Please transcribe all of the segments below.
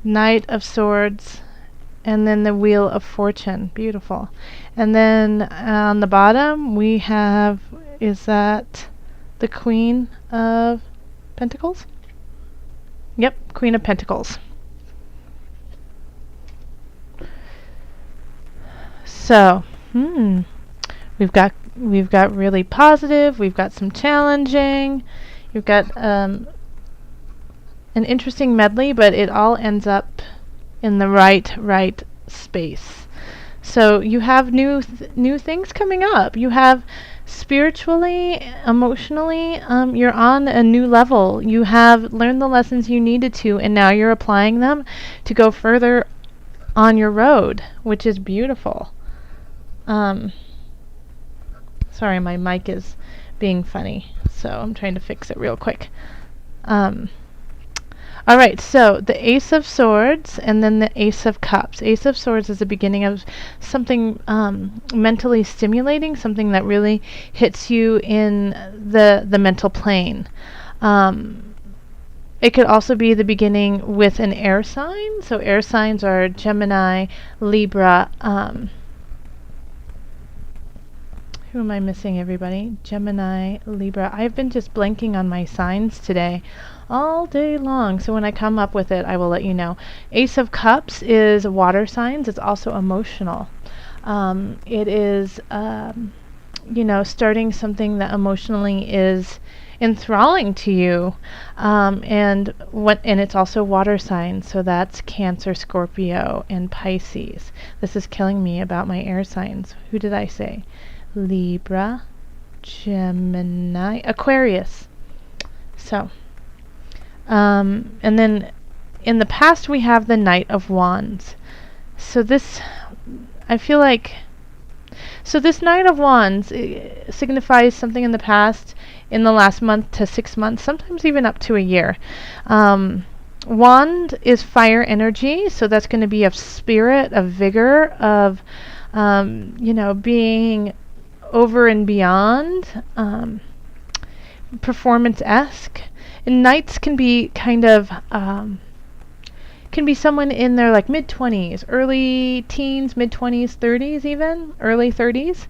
Knight of Swords, and then the Wheel of Fortune. Beautiful. And then on the bottom we have, is that the Queen of Pentacles? Yep, Queen of Pentacles. So, we've got really positive, we've got some challenging, you've got an interesting medley, but it all ends up in the right space. So you have new things coming up. You have spiritually, emotionally, you're on a new level. You have learned the lessons you needed to, and now you're applying them to go further on your road, which is beautiful. Sorry, my mic is being funny, so I'm trying to fix it real quick. Alright, so the Ace of Swords and then the Ace of Cups. Ace of Swords is the beginning of something mentally stimulating, something that really hits you in the mental plane. It could also be the beginning with an air sign. So air signs are Gemini, Libra. Who am I missing, everybody? Gemini, Libra. I've been just blanking on my signs today all day long, so when I come up with it, I will let you know. Ace of Cups is water signs. It's also emotional. It is, starting something that emotionally is enthralling to you, and it's also water signs, so that's Cancer, Scorpio, and Pisces. This is killing me about my air signs. Who did I say? Libra, Gemini, Aquarius. So, and then in the past we have the Knight of Wands. So this, I feel like, so this Knight of Wands signifies something in the past, in the last month to 6 months, sometimes even up to a year. Wand is fire energy, so that's going to be of spirit, of vigor, of, being over and beyond, performance-esque. And knights can be kind of, can be someone in their like mid-20s, early teens, mid-20s, 30s even, early 30s.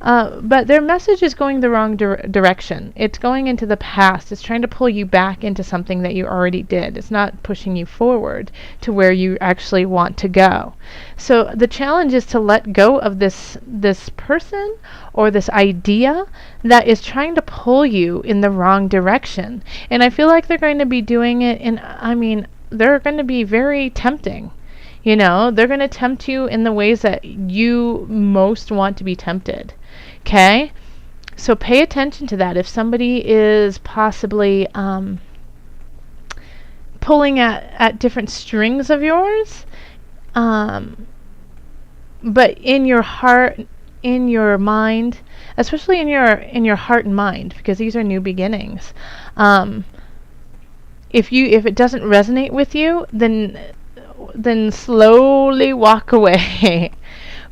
But their message is going the wrong direction. It's going into the past. It's trying to pull you back into something that you already did. It's not pushing you forward to where you actually want to go. So the challenge is to let go of this person or this idea that is trying to pull you in the wrong direction. And I feel like they're going to be doing it they're going to be very tempting. They're going to tempt you in the ways that you most want to be tempted. Okay? So pay attention to that. If somebody is possibly pulling at different strings of yours, but in your heart, in your mind, especially in your heart and mind, because these are new beginnings. If it doesn't resonate with you, then slowly walk away.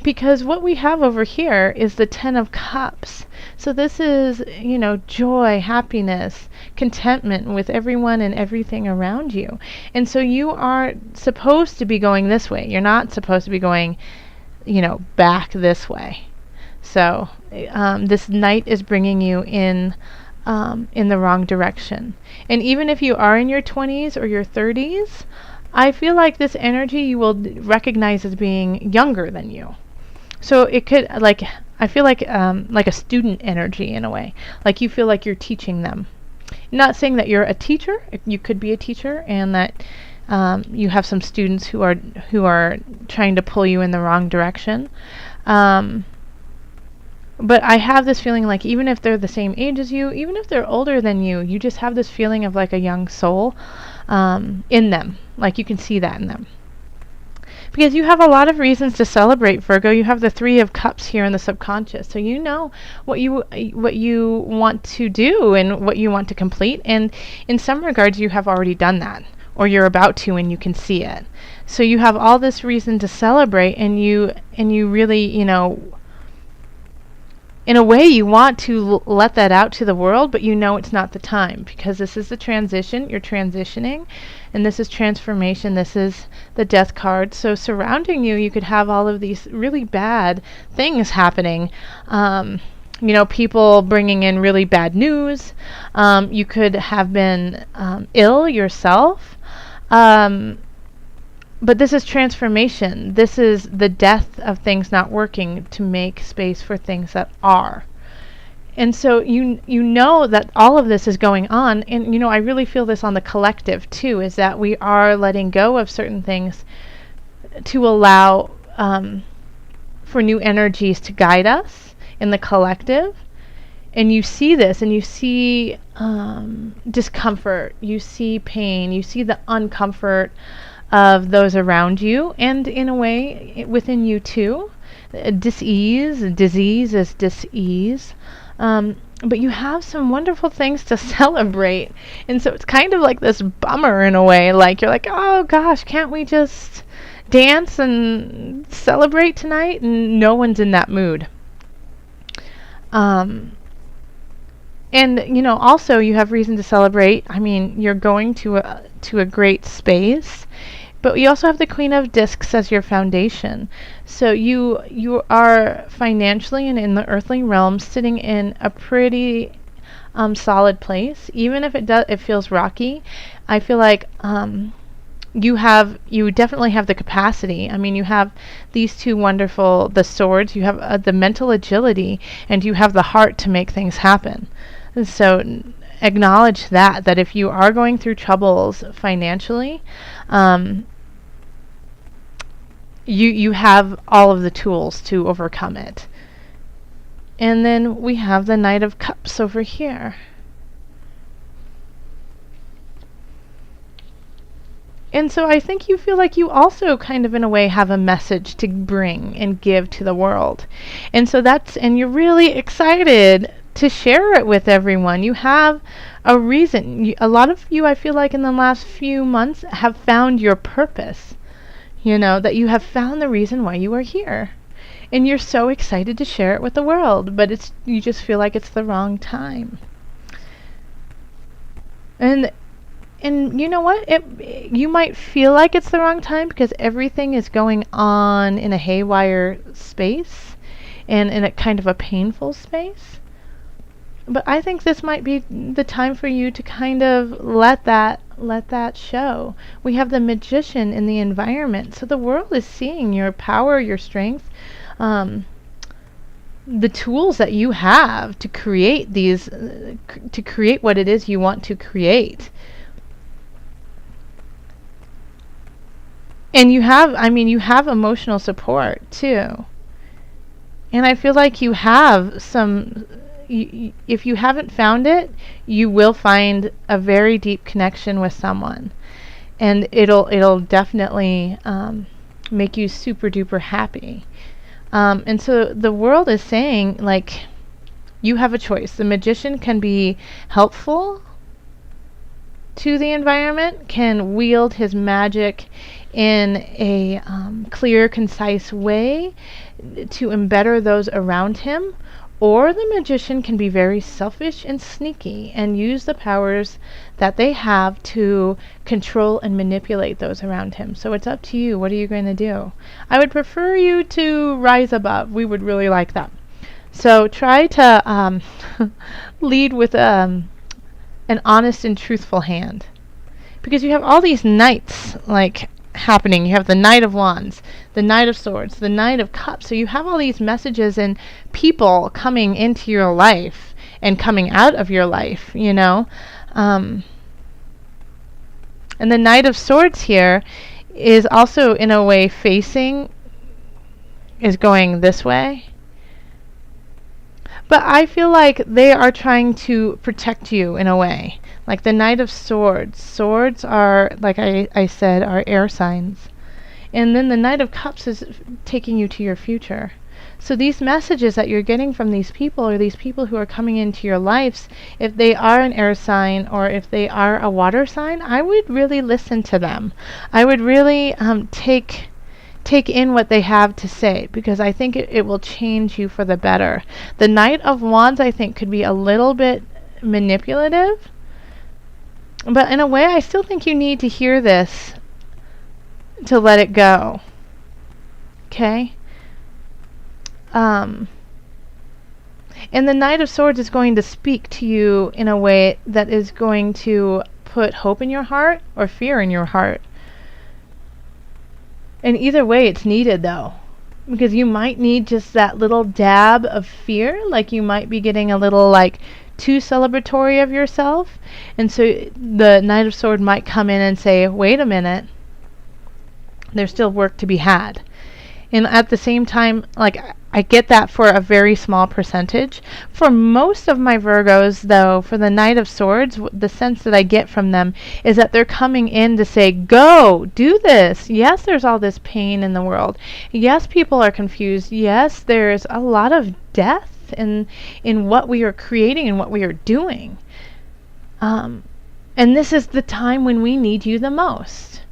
Because what we have over here is the Ten of Cups. So this is, joy, happiness, contentment with everyone and everything around you. And so you are supposed to be going this way. You're not supposed to be going, back this way. So this Knight is bringing you in the wrong direction. And even if you are in your 20s or your 30s, I feel like this energy you will recognize as being younger than you. So it could, I feel like a student energy in a way. Like you feel like you're teaching them. Not saying that you're a teacher. You could be a teacher, and that you have some students who are trying to pull you in the wrong direction. But I have this feeling like even if they're the same age as you, even if they're older than you, you just have this feeling of like a young soul in them. Like you can see that in them. Because you have a lot of reasons to celebrate, Virgo. You have the Three of Cups here in the subconscious. So you know what you want to do and what you want to complete. And in some regards, you have already done that. Or you're about to, and you can see it. So you have all this reason to celebrate, and you really, in a way, you want to let that out to the world, but you know it's not the time, because this is the transition. You're transitioning, and this is transformation. This is the death card. So surrounding you, you could have all of these really bad things happening. You know, people bringing in really bad news. You could have been ill yourself. But this is transformation. This is the death of things not working to make space for things that are. And so you know that all of this is going on, and you know, I really feel this on the collective too, is that we are letting go of certain things to allow for new energies to guide us in the collective. And you see this, and you see discomfort, you see pain, you see the uncomfort of those around you, and in a way within you too. Disease is dis-ease. But you have some wonderful things to celebrate. And so it's kind of like this bummer in a way. Like you're like, oh gosh, can't we just dance and celebrate tonight? And no one's in that mood. And you know, also you have reason to celebrate. I mean, you're going to a great space. But you also have the Queen of Discs as your foundation. So you are financially and in the earthly realm sitting in a pretty solid place. Even if it feels rocky, I feel like you definitely have the capacity. I mean, you have these two wonderful, the swords, you have the mental agility, and you have the heart to make things happen. And so acknowledge that if you are going through troubles financially, you have all of the tools to overcome it. And then we have the Knight of Cups over here. And so I think you feel like you also kind of in a way have a message to bring and give to the world. And so and you're really excited to share it with everyone. You have a reason. A lot of you, I feel like in the last few months, have found your purpose. You know, that you have found the reason why you are here. And you're so excited to share it with the world, but you just feel like it's the wrong time. And you know what? You might feel like it's the wrong time because everything is going on in a haywire space and in a kind of a painful space. But I think this might be the time for you to kind of let that show. We have the Magician in the environment, so the world is seeing your power, your strength, the tools that you have to create to create what it is you want to create. And you have emotional support too. And I feel like you have some. If you haven't found it, you will find a very deep connection with someone, and it'll definitely make you super duper happy. And so the world is saying, like, you have a choice. The Magician can be helpful to the environment, can wield his magic in a clear, concise way to embetter those around him. Or the Magician can be very selfish and sneaky and use the powers that they have to control and manipulate those around him. So it's up to you. What are you going to do? I would prefer you to rise above. We would really like that. So try to lead with an honest and truthful hand. Because you have all these knights, like, happening. You have the Knight of Wands, the Knight of Swords, the Knight of Cups. So you have all these messages and people coming into your life and coming out of your life, you know. And the Knight of Swords here is also in a way is going this way. But I feel like they are trying to protect you in a way. Like the Knight of Swords. Swords are, like I said, are air signs. And then the Knight of Cups is taking you to your future. So these messages that you're getting from these people, or these people who are coming into your lives, if they are an air sign or if they are a water sign, I would really listen to them. I would really take take in what they have to say, because I think it will change you for the better. The Knight of Wands, I think, could be a little bit manipulative, but in a way, I still think you need to hear this to let it go. Okay? And the Knight of Swords is going to speak to you in a way that is going to put hope in your heart or fear in your heart. And either way, it's needed, though, because you might need just that little dab of fear, like you might be getting a little like too celebratory of yourself. And so the Knight of Swords might come in and say, wait a minute, there's still work to be had. And at the same time, like, I get that for a very small percentage. For most of my Virgos, though, for the Knight of Swords, the sense that I get from them is that they're coming in to say, go, do this. Yes, there's all this pain in the world. Yes, people are confused. Yes, there's a lot of death in what we are creating and what we are doing. And this is the time when we need you the most.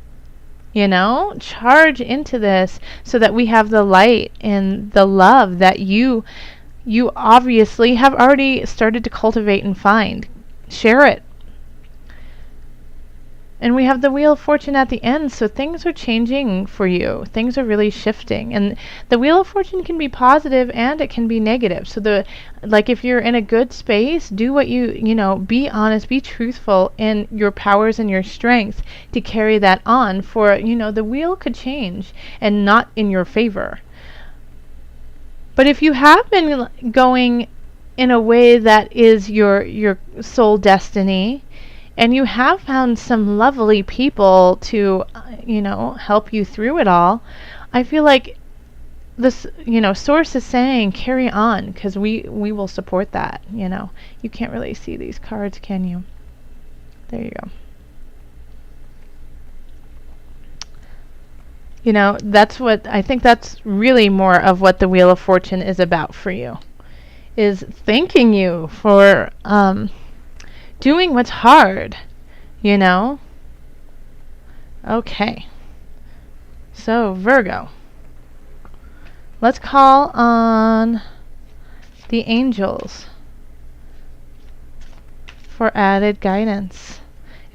You know, charge into this so that we have the light and the love that you obviously have already started to cultivate and find. Share it. And we have the Wheel of Fortune at the end, so things are changing for you. Things are really shifting. And the Wheel of Fortune can be positive and it can be negative. So if you're in a good space, do what be honest, be truthful in your powers and your strengths to carry that on, for, the wheel could change and not in your favor. But if you have been going in a way that is your soul destiny, and you have found some lovely people to, help you through it all, I feel like this, Source is saying carry on, because we will support that. You can't really see these cards, can you? There you go. I think that's really more of what the Wheel of Fortune is about for you, is thanking you for doing what's hard, Okay. So, Virgo. Let's call on the angels for added guidance.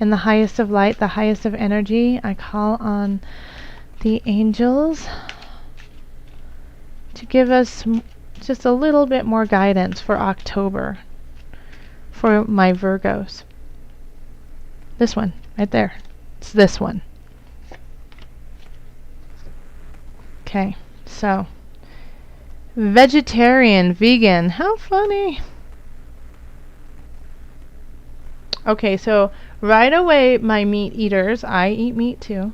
In the highest of light, the highest of energy, I call on the angels to give us just a little bit more guidance for October. For my Virgos. This one, right there. It's this one. Okay, so vegetarian, vegan, how funny. Okay, so right away, my meat eaters, I eat meat too.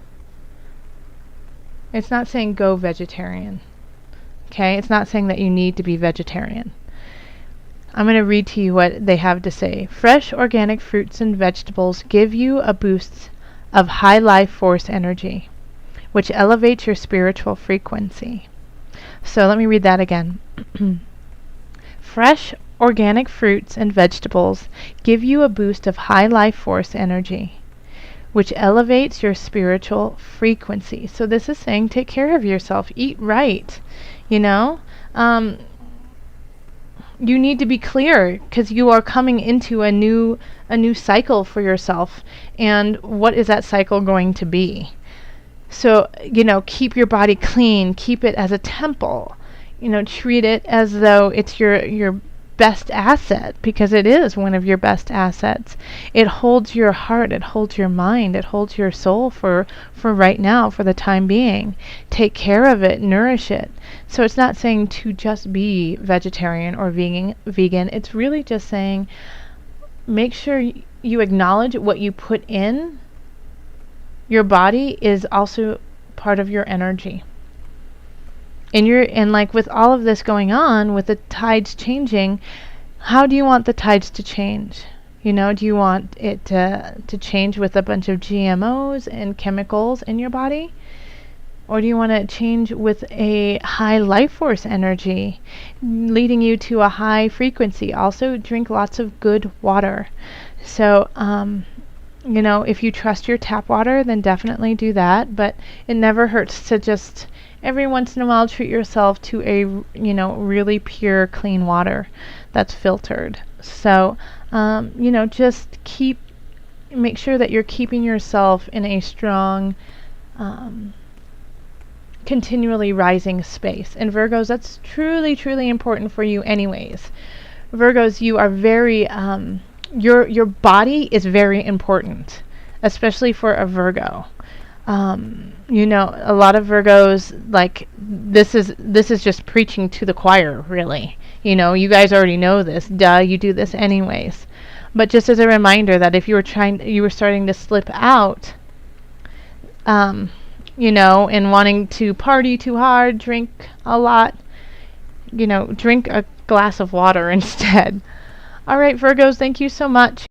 It's not saying go vegetarian. Okay, it's not saying that you need to be vegetarian. I'm going to read to you what they have to say. Fresh organic fruits and vegetables give you a boost of high life force energy, which elevates your spiritual frequency. So let me read that again. Fresh organic fruits and vegetables give you a boost of high life force energy, which elevates your spiritual frequency. So this is saying take care of yourself, eat right, you need to be clear, because you are coming into a new cycle for yourself. And what is that cycle going to be? So, keep your body clean, keep it as a temple, treat it as though it's your best asset, because it is one of your best assets. It holds your heart, it holds your mind, it holds your soul for right now, for the time being. Take care of it, nourish it. So it's not saying to just be vegetarian or vegan. It's really just saying make sure you acknowledge what you put in your body is also part of your energy. And like with all of this going on, with the tides changing, how do you want the tides to change? Do you want it to change with a bunch of GMOs and chemicals in your body? Or do you want to change with a high life force energy, leading you to a high frequency? Also, drink lots of good water. So, You know, if you trust your tap water, then definitely do that, but it never hurts to just every once in a while treat yourself to a, you know, really pure, clean water that's filtered. So, you know, just make sure that you're keeping yourself in a strong, continually rising space. And Virgos, that's truly, truly important for you anyways. Virgos, you are very, your body is very important, especially for a Virgo. You know, a lot of Virgos, like, this is just preaching to the choir, really. You know, you guys already know this. Duh, you do this anyways. But just as a reminder that if you were starting to slip out, you know, and wanting to party too hard, drink a lot, you know, drink a glass of water instead. All right, Virgos, thank you so much.